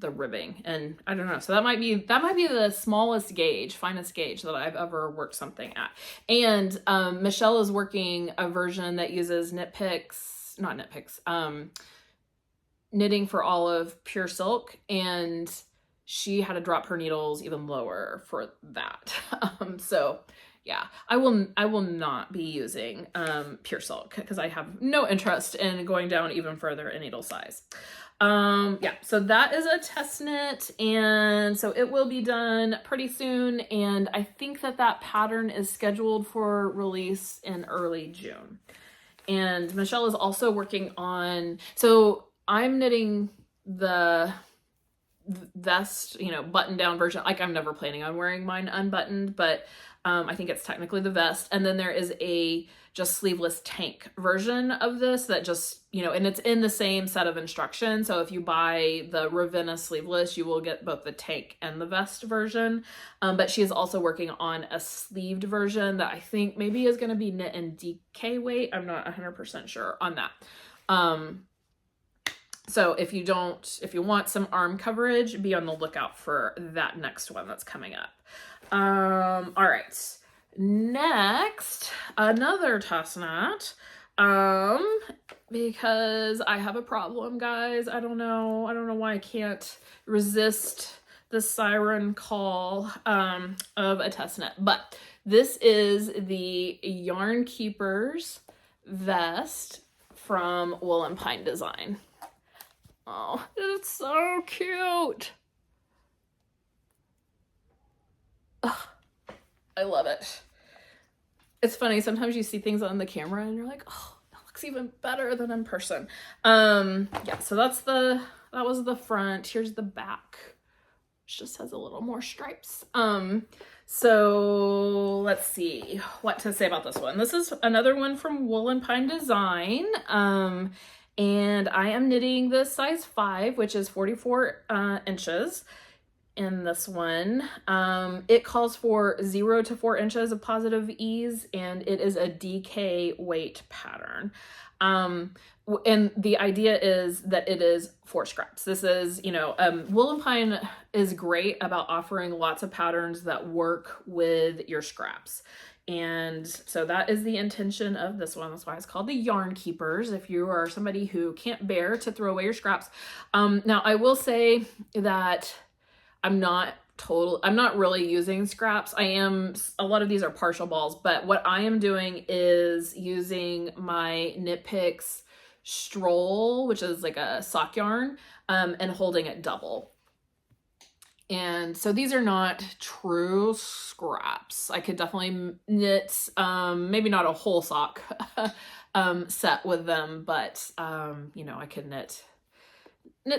ribbing. And I don't know, so that might be the smallest gauge, finest gauge that I've ever worked something at. And Michelle is working a version that uses Knitting for Olive pure silk, and she had to drop her needles even lower for that. So yeah, I will not be using pure silk because I have no interest in going down even further in needle size. Yeah, so that is a test knit, and so it will be done pretty soon, and I think that pattern is scheduled for release in early June. And Michelle is also working on, so I'm knitting the vest, button down version. Like, I'm never planning on wearing mine unbuttoned, but I think it's technically the vest. And then there is a just sleeveless tank version of this that just, and it's in the same set of instructions. So if you buy the Ravenna Sleeveless, you will get both the tank and the vest version. But she is also working on a sleeved version that I think maybe is going to be knit in DK weight. I'm not 100% sure on that. So if you want some arm coverage, be on the lookout for that next one that's coming up. All right, next, another test knit, because I have a problem, guys. I don't know why I can't resist the siren call, of a test knit, but this is the Yarnkeeper's vest from Wool & Pine Design. Oh, it's so cute. Ugh, I love it. It's funny, sometimes you see things on the camera and you're like, oh, that looks even better than in person. Yeah, so that was the front. Here's the back, which just has a little more stripes. So let's see what to say about this one. This is another one from Wool & Pine Design. And I am knitting the size 5, which is 44 inches in this one. It calls for 0 to 4 inches of positive ease, and it is a DK weight pattern. And the idea is that it is 4 scraps. This is, Wool & Pine is great about offering lots of patterns that work with your scraps. And so that is the intention of this one. That's why it's called the Yarn Keepers, if you are somebody who can't bear to throw away your scraps. Now I will say that I'm not really using scraps. A lot of these are partial balls, but what I am doing is using my Knit Picks Stroll, which is like a sock yarn, and holding it double. And so these are not true scraps. I could definitely knit, maybe not a whole sock set with them, but you know, I could knit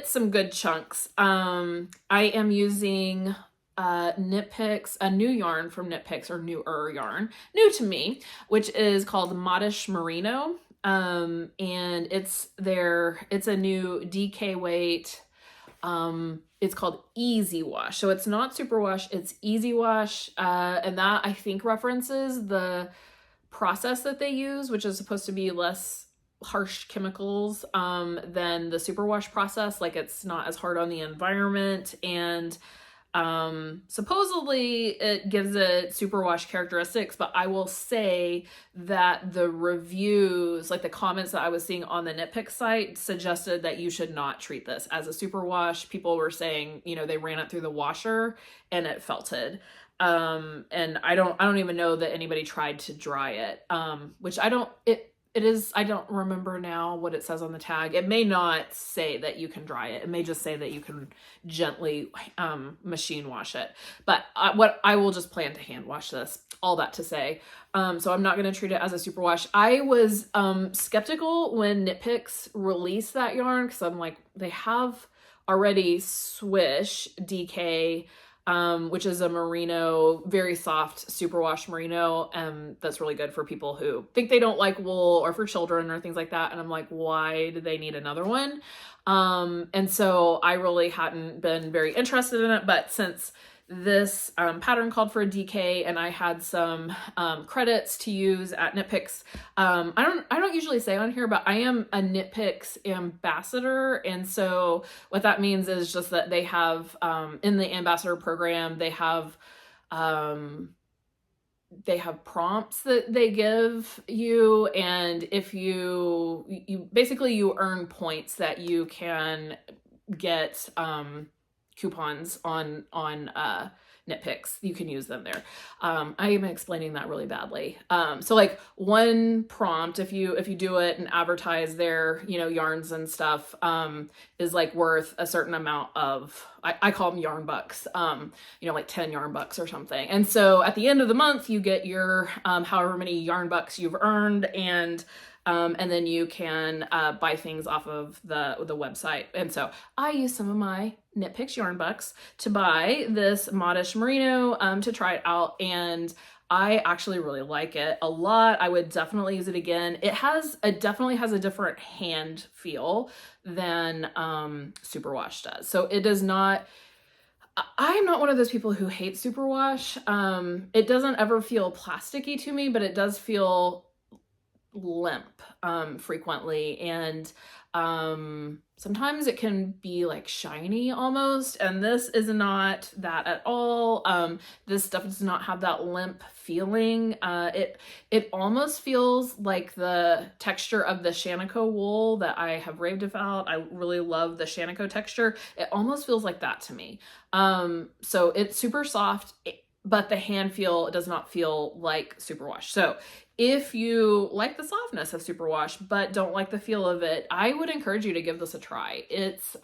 some good chunks. I am using Knitpicks, a new yarn from Knitpicks, or newer yarn, new to me, which is called Modish Merino. And it's a new DK weight. It's called Easy Wash. So it's not super wash, it's Easy Wash. And that, I think, references the process that they use, which is supposed to be less harsh chemicals than the superwash process. Like, it's not as hard on the environment, and supposedly it gives it superwash characteristics. But I will say that the reviews, like the comments that I was seeing on the Knitpick site, suggested that you should not treat this as a superwash. People were saying, you know, they ran it through the washer and it felted. And I don't even know that anybody tried to dry it, which I don't remember now what it says on the tag. It may not say that you can dry it. It may just say that you can gently machine wash it. But I will just plan to hand wash this, all that to say. So I'm not going to treat it as a superwash. I was skeptical when Knitpicks released that yarn, because I'm like, they have already Swish DK, which is a merino, very soft superwash merino, that's really good for people who think they don't like wool, or for children or things like that. And I'm like, why do they need another one? And so I really hadn't been very interested in it, but since this pattern called for a DK and I had some credits to use at Knitpicks, I don't usually say on here, but I am a Knitpicks ambassador. And so what that means is just that they have in the ambassador program, they have prompts that they give you, and if you basically, you earn points that you can get coupons on Knitpicks. You can use them there. I am explaining that really badly. So like one prompt, if you do it and advertise their, you know, yarns and stuff, is like worth a certain amount of, I call them yarn bucks, you know, like 10 yarn bucks or something. And so at the end of the month, you get your however many yarn bucks you've earned, and then you can buy things off of the website. And so I use some of my Knitpicks yarn bucks to buy this Modish Merino to try it out, and I actually really like it a lot. I would definitely use it again. It definitely has a different hand feel than superwash does. So it does not, I'm not one of those people who hate superwash. It doesn't ever feel plasticky to me, but it does feel limp frequently, and sometimes it can be like shiny almost, and this is not that at all. This stuff does not have that limp feeling. It almost feels like the texture of the Shanico wool that I have raved about. I really love the Shanico texture. It almost feels like that to me. So it's super soft, but the hand feel, it does not feel like superwash. So if you like the softness of superwash but don't like the feel of it, I would encourage you to give this a try. It's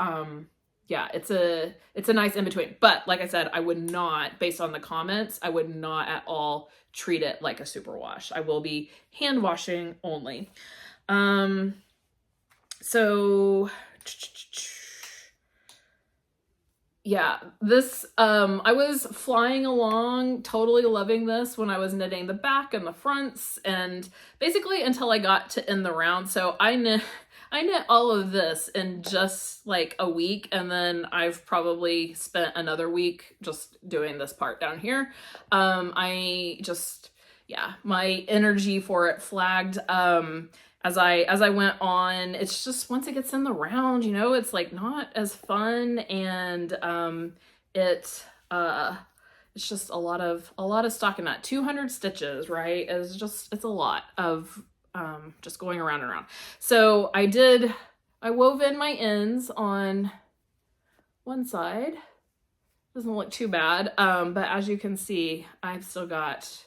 yeah, it's a nice in between. But like I said, I would not, based on the comments, I would not at all treat it like a superwash. I will be hand washing only. So yeah, this, I was flying along, totally loving this when I was knitting the back and the fronts, and basically until I got to end the round. So I knit all of this in just like a week, and then I've probably spent another week just doing this part down here. Yeah, my energy for it flagged. As I went on, it's just, once it gets in the round, you know, it's like not as fun, and it's just a lot of stockinette. 200 stitches, right? It's a lot of just going around and around. So I wove in my ends on one side. Doesn't look too bad, but as you can see, I've still got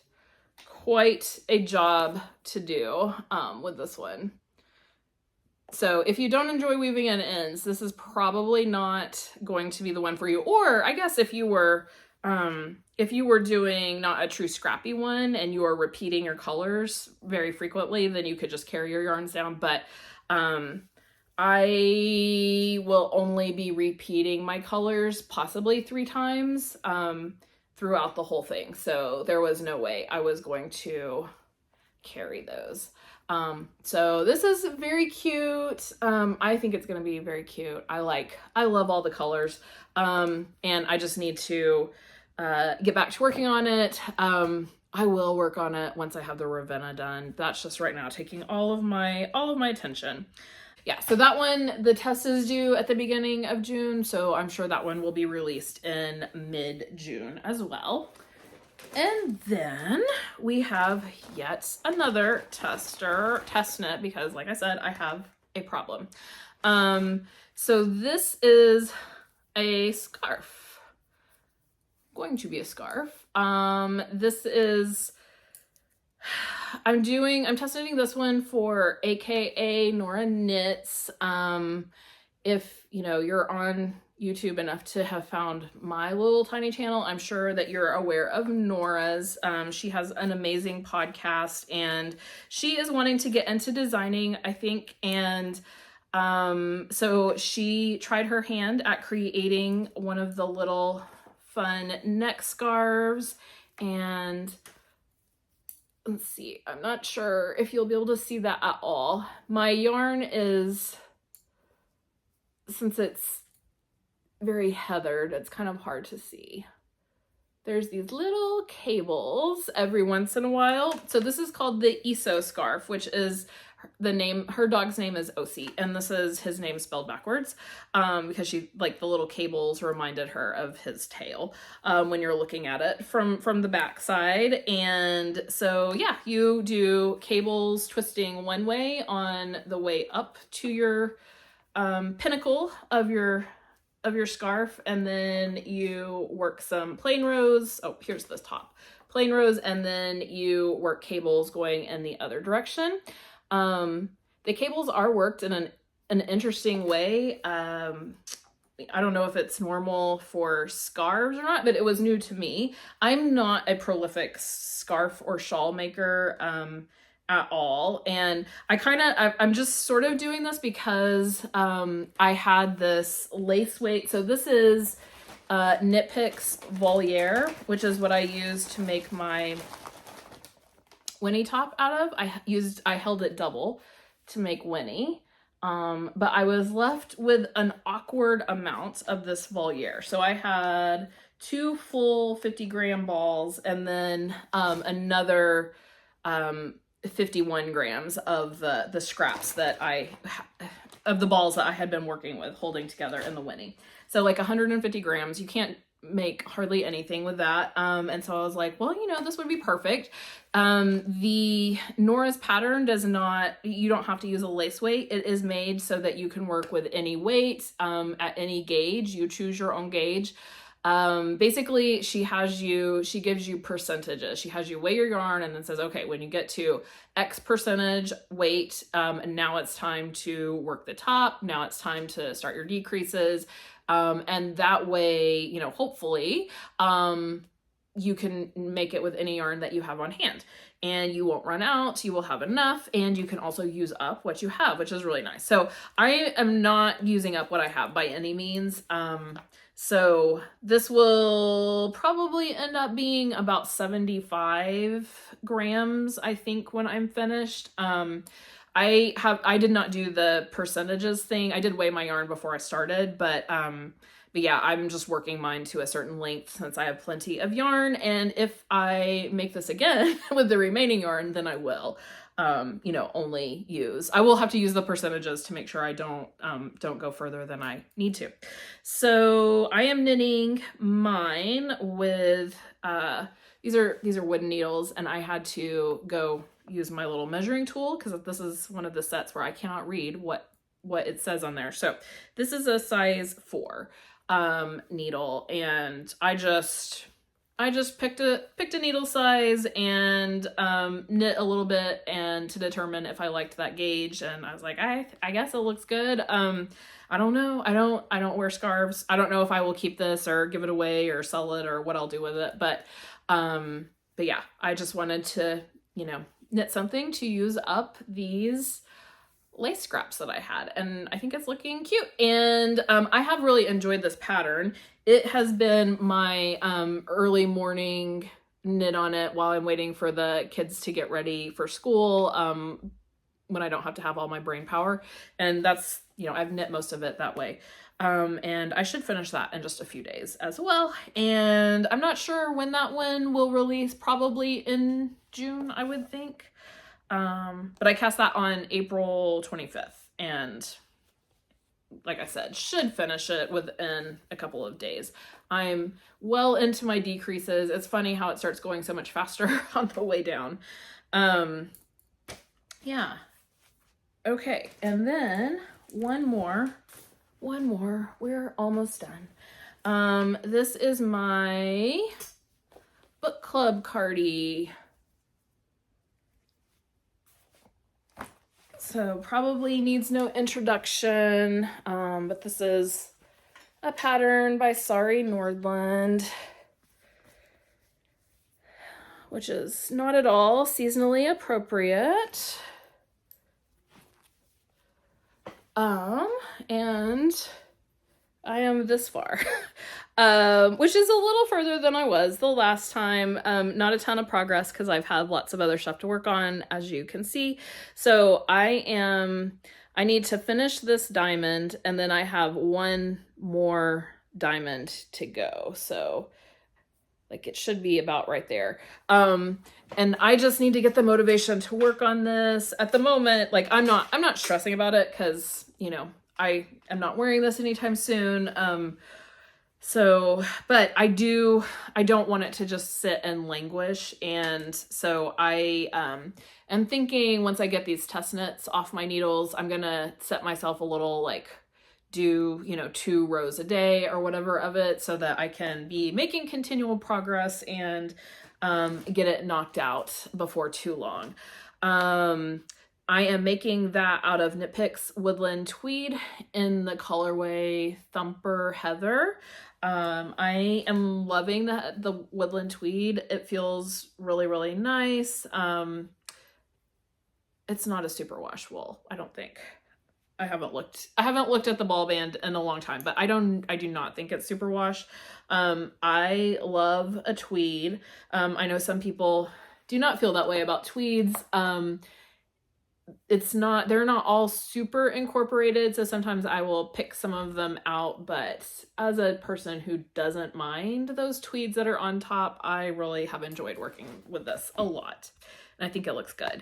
quite a job to do with this one. So if you don't enjoy weaving in ends, this is probably not going to be the one for you. Or I guess if you were doing not a true scrappy one and you are repeating your colors very frequently, then you could just carry your yarns down. But I will only be repeating my colors possibly 3 times throughout the whole thing. So there was no way I was going to carry those. So this is very cute. I think it's going to be very cute. I love all the colors. And I just need to, get back to working on it. I will work on it once I have the Ravenna done. That's just right now taking all of my attention. Yeah, so that one, the test is due at the beginning of June. So I'm sure that one will be released in mid-June as well. And then we have yet another test knit, because like I said, I have a problem. So this is a scarf, going to be a scarf. This is, I'm testing this one for AKA Nora Knits. If you know, you're on YouTube enough to have found my little tiny channel, I'm sure that you're aware of Nora's. She has an amazing podcast and she is wanting to get into designing, I think. And so she tried her hand at creating one of the little fun neck scarves. And let's see, I'm not sure if you'll be able to see that at all. My yarn is, since it's very heathered, it's kind of hard to see. There's these little cables every once in a while. So this is called the Eso scarf, which is the name, her dog's name is Osi, and this is his name spelled backwards, because she, like, the little cables reminded her of his tail when you're looking at it from the back side. And so yeah, you do cables twisting one way on the way up to your pinnacle of your scarf, and then you work some plain rows. Oh, here's this top. Plain rows, and then you work cables going in the other direction. The cables are worked in an interesting way. I don't know if it's normal for scarves or not, but it was new to me. I'm not a prolific scarf or shawl maker at all. And I'm just sort of doing this because I had this lace weight. So this is Knit Picks Voliere, which is what I used to make my Winnie top out of. I held it double to make Winnie. But I was left with an awkward amount of this Voliere. So I had 2 full 50-gram balls and then another 51 grams of the scraps of the balls that I had been working with, holding together in the Winnie. So like 150 grams, you can't make hardly anything with that. And so I was like, well, you know, this would be perfect. The Nora's pattern does not, you don't have to use a lace weight. It is made so that you can work with any weight, at any gauge. You choose your own gauge. Basically she gives you percentages. She has you weigh your yarn and then says, okay, when you get to X percentage weight, and now it's time to work the top. Now it's time to start your decreases. And that way, you know, hopefully, you can make it with any yarn that you have on hand and you won't run out, you will have enough, and you can also use up what you have, which is really nice. So I am not using up what I have by any means. So this will probably end up being about 75 grams, I think, when I'm finished. I did not do the percentages thing. I did weigh my yarn before I started, but yeah, I'm just working mine to a certain length since I have plenty of yarn. And if I make this again with the remaining yarn, then I will, you know, I will have to use the percentages to make sure I don't go further than I need to. So I am knitting mine with, these are wooden needles, and I had to go use my little measuring tool because this is one of the sets where I cannot read what it says on there. So this is a size 4 needle, and I just I just picked a needle size and knit a little bit and to determine if I liked that gauge, and I was like, I guess it looks good. I don't know. I don't wear scarves. I don't know if I will keep this or give it away or sell it or what I'll do with it, but yeah, I just wanted to, you know, knit something to use up these lace scraps that I had, and I think it's looking cute. And I have really enjoyed this pattern. It has been my early morning knit on it while I'm waiting for the kids to get ready for school, when I don't have to have all my brain power. And that's, you know, I've knit most of it that way. And I should finish that in just a few days as well. And I'm not sure when that one will release, probably in June, I would think. But I cast that on April 25th, and like I said, should finish it within a couple of days. I'm well into my decreases. It's funny how it starts going so much faster on the way down. Yeah. Okay. And then one more, we're almost done. This is my book club cardie. So probably needs no introduction, but this is a pattern by Sorry Nordland, which is not at all seasonally appropriate. And I am this far, which is a little further than I was the last time. Not a ton of progress because I've had lots of other stuff to work on, as you can see. So I need to finish this diamond, and then I have one more diamond to go. So like it should be about right there. And I just need to get the motivation to work on this. At the moment, like I'm not stressing about it because, you know, I am not wearing this anytime soon. So, but I don't want it to just sit and languish. And so I am thinking once I get these test knits off my needles, I'm going to set myself a little, like, do, you know, 2 rows a day or whatever of it, so that I can be making continual progress and get it knocked out before too long. I am making that out of Knit Picks Woodland Tweed in the colorway Thumper Heather. I am loving the Woodland Tweed. It feels really, really nice. It's not a superwash wool, I don't think. I haven't looked at the ball band in a long time, but I do not think it's superwash. I love a tweed. I know some people do not feel that way about tweeds. They're not all super incorporated, so sometimes I will pick some of them out, but as a person who doesn't mind those tweeds that are on top, I really have enjoyed working with this a lot, and I think it looks good.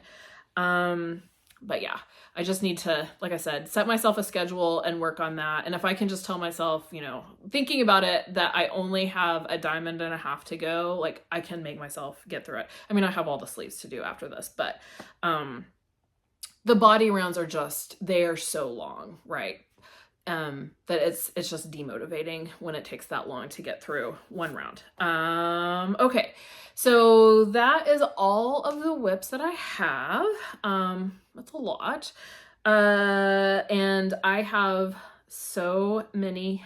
But yeah, I just need to, like I said, set myself a schedule and work on that. And if I can just tell myself, you know, thinking about it, that I only have a diamond and a half to go, like I can make myself get through it. I mean, I have all the sleeves to do after this, but the body rounds are just, they are so long, right? That it's just demotivating when it takes that long to get through one round. Okay, so that is all of the whips that I have. That's a lot. And I have so many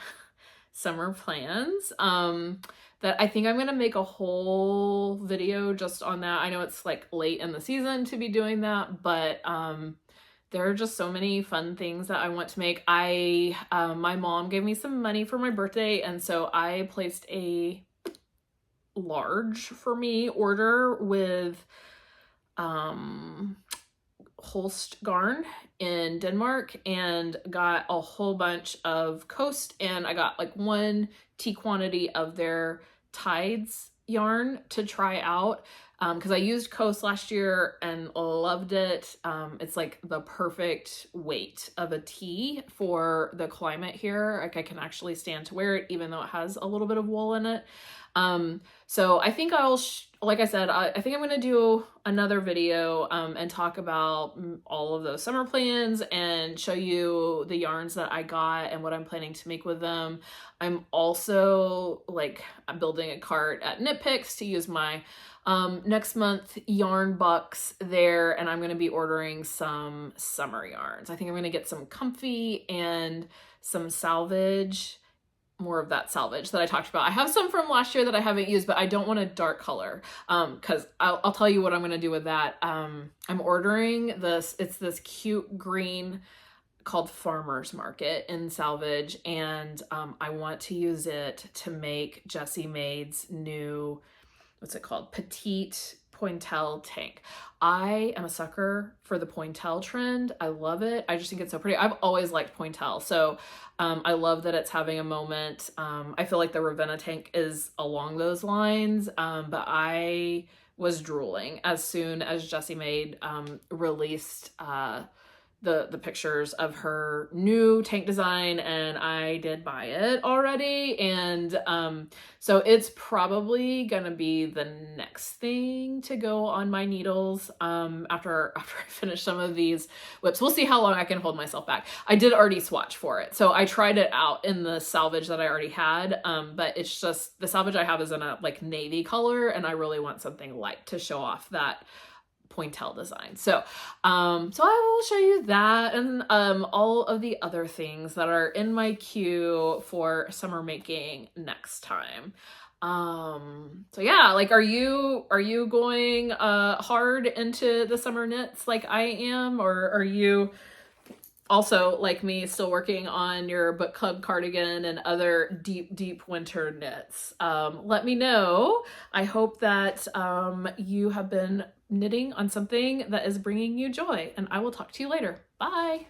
summer plans that I think I'm gonna make a whole video just on that. I know it's like late in the season to be doing that, but there are just so many fun things that I want to make. My mom gave me some money for my birthday, and so I placed a large for me order with Holst Garn in Denmark, and got a whole bunch of Coast, and I got like 1 tea quantity of their Tides yarn to try out. Because I used Coast last year and loved it. It's like the perfect weight of a tee for the climate here. Like I can actually stand to wear it even though it has a little bit of wool in it. So I think I'll, like I said, I think I'm going to do another video and talk about all of those summer plans and show you the yarns that I got and what I'm planning to make with them. I'm also I'm building a cart at Knitpicks to use my next month yarn bucks there, and I'm going to be ordering some summer yarns. I think I'm going to get some comfy and some salvage, more of that salvage that I talked about. I have some from last year that I haven't used, but I don't want a dark color because I'll tell you what I'm going to do with that. I'm ordering this, it's this cute green called Farmer's Market in salvage, and I want to use it to make Jessie Maid's new, what's it called, petite pointelle tank. I am a sucker for the pointelle trend. I love it. I just think it's so pretty. I've always liked pointelle, so I love that it's having a moment. I feel like the Ravenna tank is along those lines, but I was drooling as soon as Jessie Maid released the pictures of her new tank design, and I did buy it already. And so it's probably gonna be the next thing to go on my needles after I finish some of these whips. We'll see how long I can hold myself back. I did already swatch for it, so I tried it out in the salvage that I already had, but it's just the salvage I have is in a navy color, and I really want something light to show off that pointelle design. So I will show you that and all of the other things that are in my queue for summer making next time. So yeah, are you going hard into the summer knits like I am, or are you also, like me, still working on your book club cardigan and other deep winter knits? Let me know. I hope that you have been knitting on something that is bringing you joy, and I will talk to you later. Bye.